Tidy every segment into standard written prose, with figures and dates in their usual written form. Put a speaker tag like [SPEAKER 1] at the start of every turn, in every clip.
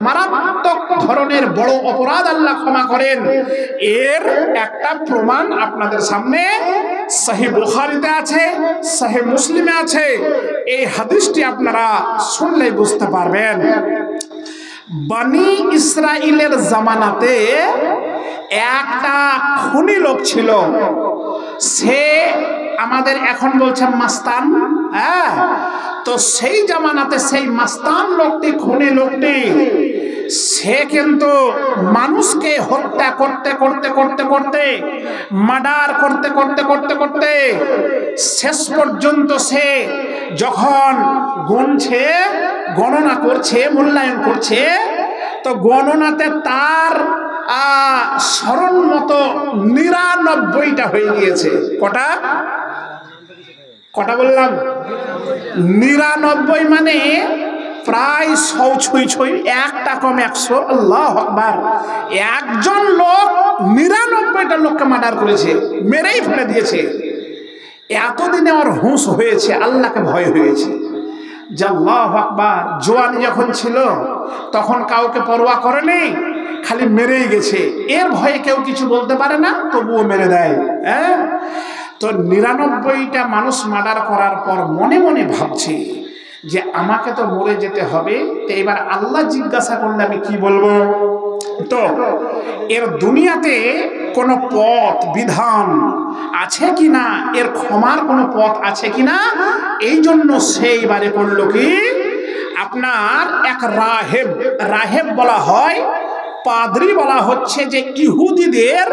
[SPEAKER 1] মারাত্মক ধরনের বড় অপরাধ আল্লাহ ক্ষমা করেন। এর একটা প্রমাণ আপনাদের সামনে সহিহ বুখারীতে আছে, সহিহ মুসলিমে আছে। এই হাদিসটি আপনারা শুনলেই বুঝতে পারবেন। বনি ইসরাইলের জামানাতে একটা খুনি লোক ছিল, সে আমাদের এখন বলছে মাস্তান। হ্যাঁ, তো সেই জামানাতে সেই মাস্তান লোকটি, খুনি লোকটি, সে কিন্তু মানুষকে হত্যা করতে করতে করতে করতে মার্ডার করতে করতে করতে করতে শেষ পর্যন্ত সে যখন গুনছে, গণনা করছে, মূল্যায়ন করছে, তো গণনাতে তার স্মরণ মতো ৯৯টা হয়ে গিয়েছে। কটা কটা বললাম? ৯৯, মানে প্রায় ১০০ ছুঁই ছুঁই, একটা কম ১০০। আল্লাহু আকবার। একজন লোক ৯৯টা লোককে মার্ডার করেছে, মেরেই ফেলে দিয়েছে। এতদিনে ওর হুঁশ হয়েছে, আল্লাহকে ভয় হয়েছে। আল্লাহু আকবার। জওয়ানি যখন ছিল তখন কাউকে পরোয়া করেনি, খালি মেরেই গেছে। এর ভয়ে কেউ কিছু বলতে পারে না, তবুও মেরে দেয়। হ্যাঁ, তো ৯৯টা মানুষ মার্ডার করার পর মনে মনে ভাবছে যে আমাকে তো মরে যেতে হবে, তো এবার আল্লাহ জিজ্ঞাসা করলে আমি কি বলবো? তো এর দুনিয়াতে কোন পথ বিধান আছে কিনা, এর ক্ষমার কোন পথ আছে কিনা, এই জন্য সেইবারে করলো কি, আপনার এক রাহেব, রাহেব বলা হয়, পাদ্রী বলা হচ্ছে যে ইহুদিদের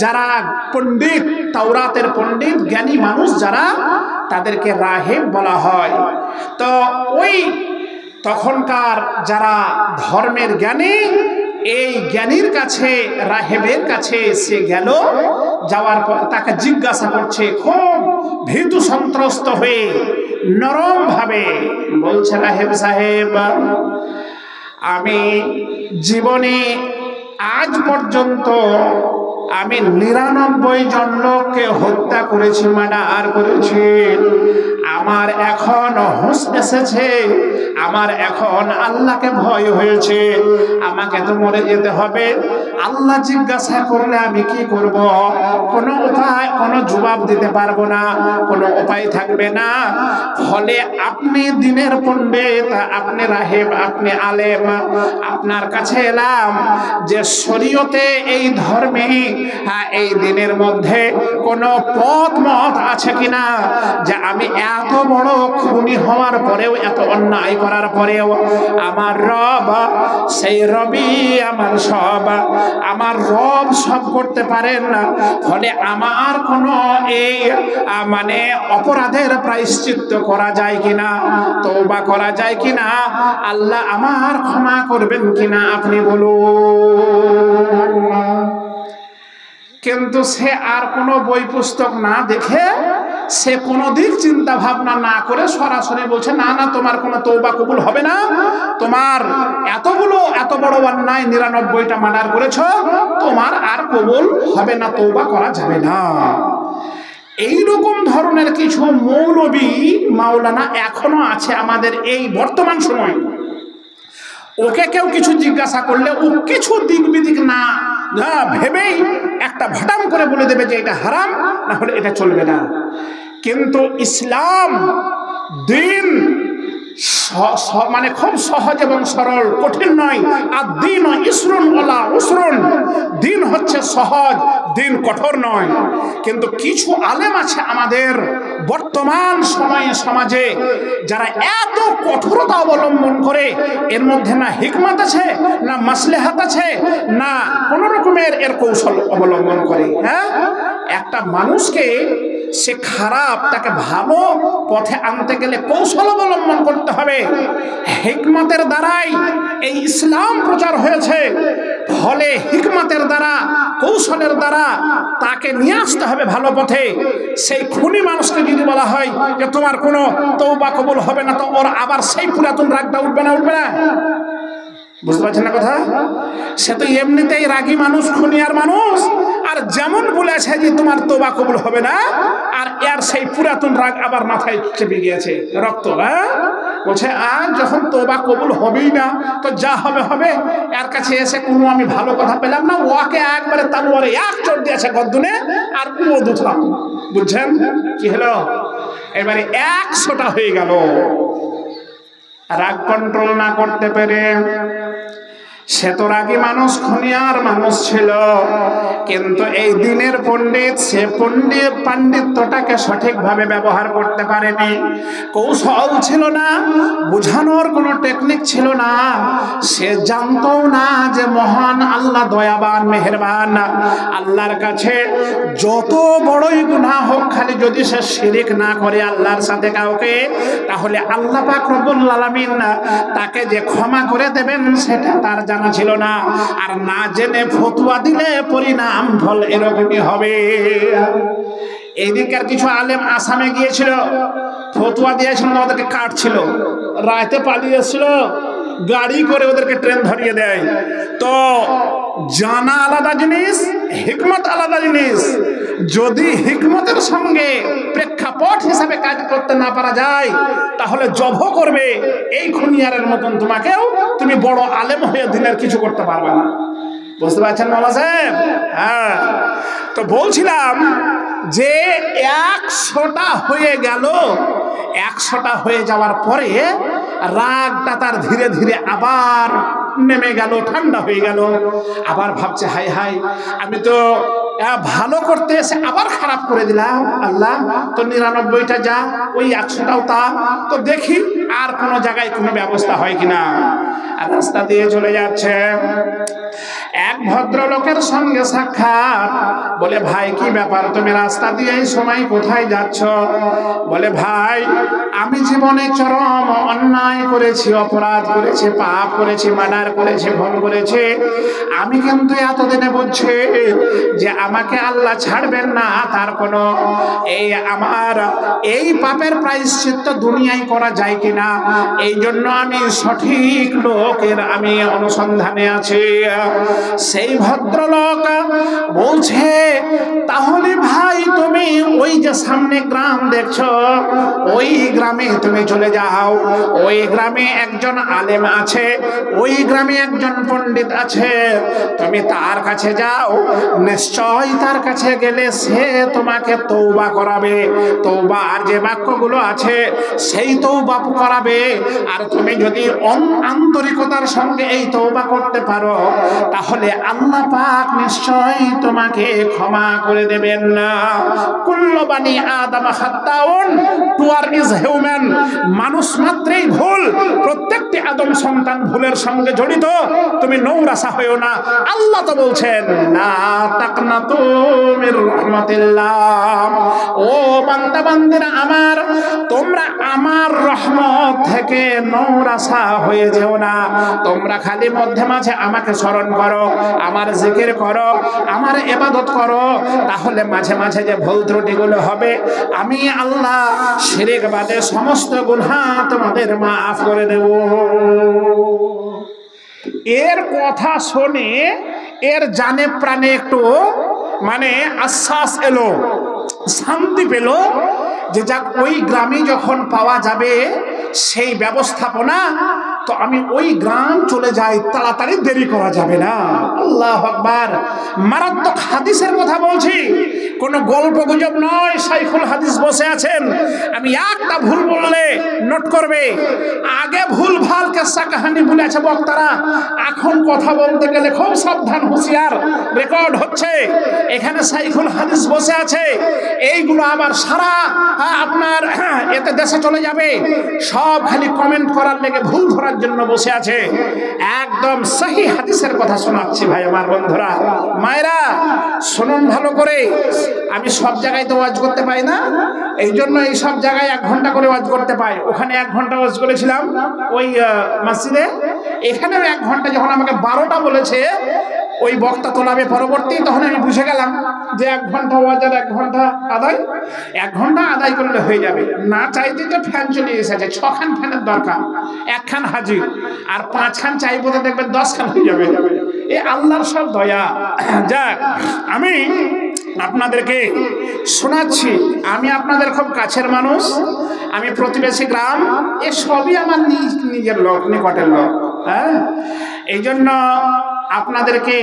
[SPEAKER 1] যারা পণ্ডিত, তাওরাতের পণ্ডিত, জ্ঞানী মানুষ যারা, তাদেরকে রাহেব বলা হয়। তো ওই তখনকার যারা ধর্মের জ্ঞানী, এই জ্ঞানীর কাছে, রাহেবের কাছে সে গেল। যাওয়ার পর তাকে জিজ্ঞাসা করছে খুব ভীতু সন্ত্রস্ত হয়ে, নরম ভাবে বলছে, রাহেব সাহেব, আমি জীবনে আজ পর্যন্ত আমি ৯৯ জন লোককে হত্যা করেছি, মার্ডার করেছি। আমার এখন হুঁশ এসেছে, আমার এখন আল্লাহকে ভয় হয়েছে, আমাকে তো মরে যেতে হবে। আল্লাহ জিজ্ঞাসা করলে আমি কি করব? কোনো উপায়, কোনো জবাব দিতে পারবো না, কোনো উপায় থাকবে না। ফলে আপনি দিনের পণ্ডিত, আপনি রাহেব, আপনি আলেম, আপনার কাছে এলাম যে শরীয়তে, এই ধর্মে, এই দিনের মধ্যে কোনো পথ মত আছে কিনা, যে আমি এত বড় খুনি হওয়ার পরেও, এত অন্যায় করার পরেও আমার রব, সেই রবি আমার সব, আমার রব সব করতে পারেন না। ফলে আমার কোনো এই মানে অপরাধের প্রায়শ্চিত্ত করা যায় কিনা, তওবা করা যায় কিনা, আল্লাহ আমার ক্ষমা করবেন কিনা, আপনি বলুন। কিন্তু সে আর কোনো বই পুস্তক না দেখে, সে কোনো দিক চিন্তা ভাবনা না করে সরাসরি বলছে, না না, তোমার কোনো তওবা কবুল হবে না, তোমার এত বড় অন্যায়, ৯৯টা মার্ডার করেছো, তোমার আর কবুল হবে না, তওবা করা যাবে না। এইরকম ধরনের কিছু মৌলবী, মাওলানা এখনো আছে আমাদের এই বর্তমান সময়। ওকে কেউ কিছু জিজ্ঞাসা করলে ও কিছু দিক বিদিক না ভেবেই একটা ভাটাম করে বলে দেবে যে এটা হারাম, না হলে এটা চলবে না। কিন্তু ইসলাম দিন মানে খুব সহজ এবং সরল, কঠিন নয়। আর দিন ইসরুন ওয়ালা উসরুন, দিন হচ্ছে সহজ, দিন কঠোর নয়। কিন্তু কিছু আলেম আছে আমাদের বর্তমান সময়ে, সমাজে, যারা এত কঠোরতা অবলম্বন করে, এর মধ্যে না হিকমত আছে, না মাসলেহাত আছে, না কোন রকমের এর কৌশল অবলম্বন করে। হ্যাঁ, একটা মানুষকে সে খারাপ, তাকে ভালো পথে আনতে গেলে কৌশল অবলম্বন করতে হবে। হিকমতের দ্বারাই এই ইসলাম প্রচার হয়েছে। ফলে হিকমতের দ্বারা, কৌশলের দ্বারা তাকে নিয়ে আসতে হবে ভালো পথে। সেই খুনি মানুষকে যদি বলা হয় যে তোমার কোনো তওবা কবুল হবে না, তো ওর আবার সেই পুরাতন রাগটা উঠবে না, উঠবে না? বুঝতে পারছেন না কথা? সে তো এমনিতেই রাগী মানুষ, খুনিয়ার মানুষ, আর যেমন বলেছে যে তোমার তওবা কবুল হবে না, আর এর সেই পুরাতন রাগ আবার মাথায় চেপে গিয়েছে, রক্ত। হ্যাঁ, বলছে যখন তওবা কবুল হবেই না তো যা হবে হবে, এর কাছে এসে কোনো আমি ভালো কথা পেলাম না, ওকে একবারে তালুয়ারে এক চোট দিয়েছে গর্দনে আর কুয়ো দুথলাম। বুঝছেন কি হলো? এবারে 100টা হয়ে গেল। রাগ কন্ট্রোল না করতে পেরে, সে তো রাগী মানুষ, খুনিয়ার মানুষ ছিল, কিন্তু এই দিনের পণ্ডিত সে পাণ্ডিত্যটাকে সঠিকভাবে ব্যবহার করতে পারেনি। কৌশল ছিল না, বোঝানোর কোনো টেকনিক ছিল না, সে জানতো না যে মহান আল্লাহ দয়াবান মেহেরবান। আল্লাহর কাছে যত বড়ই গুনাহ হোক, খালি যদি সে শিরিক না করে আল্লাহর সাথে কাউকে, তাহলে আল্লাহ পাক রব্বুল আলামিন তাকে যে ক্ষমা করে দেবেন সেটা তার জানা ছিল না। আর না জেনে ফতোয়া দিলে পরিণাম ফল এরকমই হবে। এইদিনকার কিছু আলেম আসামে গিয়েছিল, ফতোয়া দিয়েছিল, ওদেরকে কাটছিল, রাতে পালিয়েছিল, গাড়ি করে ওদেরকে ট্রেন ধরিয়ে দেয়। তো জানা আলাদা জিনিস, হিকমত আলাদা জিনিস। যদি হিকমতের সঙ্গে প্রেক্ষাপট হিসাবে কাজ করতে না পারা যায়, তাহলে জব করবে এই খুনিয়ারের মতন তোমাকেও, তুমি বড় আলেম হয়ে দিনের কিছু করতে পারবে না। বুঝতে পারছেন মাওলানা সাহেব? হ্যাঁ, তো বলছিলাম যে 100টা হয়ে গেল। 100টা হয়ে যাওয়ার পরে রাগটা তার ধীরে ধীরে আবার নেমে গেল, ঠান্ডা হয়ে গেল। আবার ভাবছে হাই হাই, আমি তো ভালো করতে এসে আবার খারাপ করে দিলাম। আল্লাহ, তো 99টা যা, ওই 100টাও তা, তো দেখি আর কোনো জায়গায় কোনো ব্যবস্থা হয় কিনা। আর রাস্তা দিয়ে চলে যাচ্ছে, এক ভদ্রলোকের সঙ্গে সাক্ষাৎ। বলে ভাই কি ব্যাপার, তুমি রাস্তা দিয়ে এই সময় কোথায় যাচ্ছ? বলে ভাই, আমি জীবনে চরম অন্যায় করেছি, অপরাধ করেছি, পাপ করেছি, মার্ডার করেছি, ভুল করেছি। আমি কিন্তু এতদিনে বুঝছি যে আমাকে আল্লাহ ছাড়বেন না, তার কোনো আমার এই পাপের প্রায়শ্চিত্ত দুনিয়ায় করা যায় কিনা, এই জন্য আমি সঠিক লোকের আমি অনুসন্ধানে আছি। সেই ভদ্রলোক বলছে, তাহলে ভাই তুমি ওই যে সামনে গ্রাম দেখছো, ওই গ্রামে তুমি চলে যাও। ওই গ্রামে একজন আলেম আছে, ওই গ্রামে একজন পণ্ডিত আছে, তুমি তার কাছে যাও। নিশ্চয় তার কাছে গেলে সে তোমাকে তওবা করাবে, তওবার যে বাক্যগুলো আছে সেই তওবা করাবে। আর তুমি যদি আন্তরিকতার সঙ্গে এই তওবা করতে পারো, তাহলে আল্লাহ পাক নিশ্চয় তোমাকে ক্ষমা করে দেবেন না। কুল্লু বানি আদম খাত্তাউন, টুয়ার ইজ হিউম্যান, মানুষ মাত্রই ভুল, প্রত্যেকটি আদম সন্তান ভুলের সঙ্গে জড়িত, তুমি নৌরাসা হইও না। আল্লাহ তো বলছেন, লা তাকনাতু মির রাহমাতিল্লাহ, ও বান্দা বান্দিরা আমার, তোমরা আমার রহমত থেকে নৌরাসা হয়ে যেও না। তোমরা খালি মধ্যে মাঝে আমাকে স্মরণ করো, আমার জিকির করো, আমার ইবাদত করো, তাহলে মাঝে মাঝে যে ভুল ত্রুটিগুলো হবে, আমি আল্লাহ শিরক বাদে সমস্ত গুনাহ তোমাদের মাফ করে দেব। এর কথা শুনে এর জানে প্রাণে একটু মানে আশ্বাস এলো, শান্তি পেল, যে যাক ওই গ্রামে যখন পাওয়া যাবে সেই ব্যবস্থাপনা, তো আমি ওই গ্রাম চলে যাই, তাড়াতাড়ি দেরি করা যাবে না। আল্লাহু আকবার, মারাত্মক হাদিসের কথা বলছি, কোনো গল্প গুজব নয়। শাইখুল হাদিস বসে আছেন, আমি একটা ভুল বললে নোট করবে। আগে ভুল ভাল কেসা কাহানি বলেছে বক্তারা, এখন কথা বলতে গেলে খুব সাবধান, হুঁশিয়ার, রেকর্ড হচ্ছে। এখানে শাইখুল হাদিস বসে আছে, এইগুলো আবার সারা আপনার এতে দেশে চলে যাবে, সব খালি কমেন্ট করার লেগে ভুল ধরার জন্য বসে আছে। একদম সহি হাদিসের কথা শোনাচ্ছি ভাই আমার বন্ধুরা, মায়েরা শুনুন ভালো করে। আমি সব জায়গায় তো ওয়াজ করতে পাই না, এই জন্য এই সব জায়গায় 1 ঘন্টা করে ওয়াজ করতে পাই। ওখানে 1 ঘন্টা ওয়াজ করেছিলাম ওই মসজিদে, এখানেও 1 ঘন্টা। যখন আমাকে 12টা বলেছে ওই বক্তা তোলাবে পরবর্তী, তখন আমি বুঝে গেলাম যে 1 ঘন্টা ওয়াজ আর 1 ঘন্টা আদায়, 1 ঘন্টা আদায় করলে হয়ে যাবে। না চাইতে তো ফ্যান চলে এসেছে, 6 খান ফ্যানের দরকার, 1 খান হাজির, আর 5 খান চাইবো তো দেখবেন 10 খান হয়ে যাবে। এ আল্লাহর সব দয়া। যাক, আমি আপনাদেরকে শোনাচ্ছি। আমি আপনাদের খুব কাছের মানুষ, আমি প্রতিবেশী গ্রাম, এ সবই আমার নিজের লোক, নিকটের লোক। হ্যাঁ, এই জন্য আপনাদেরকে